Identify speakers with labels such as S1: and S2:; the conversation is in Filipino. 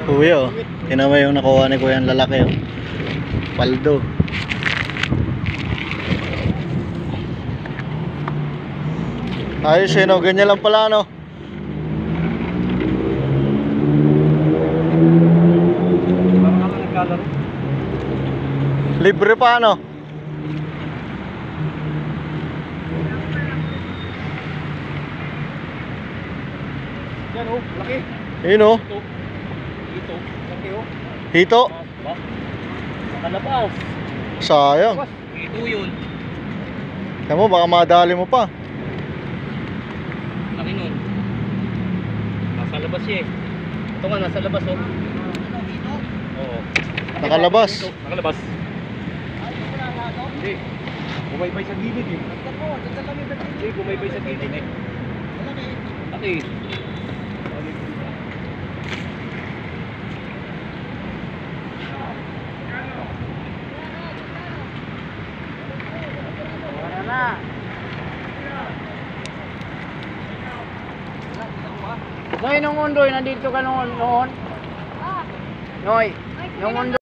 S1: Kuya oh. Tingnan mo yung nakuha ni kuya ang lalaki oh. Paldo. Ayos no, ganyan lang pala no. Libre pa no.
S2: Yan oh, laki.
S1: Yun oh.
S2: Hito, laki oh.
S1: Hito.
S2: Nakalabas.
S1: Sayang.
S2: Hito yun.
S1: Tama mo, baka madali mo pa.
S2: Laki nun. Nasa labas siya eh. Ito nga, nasa labas oh. Oo.
S1: Nakalabas.
S2: Nakalabas. Hindi. Bumaybay sa gilid eh. Hindi, bumaybay sa gilid eh. Laki.
S3: Noy, nung undoy, nandito ka noon. Noy, nung undoy.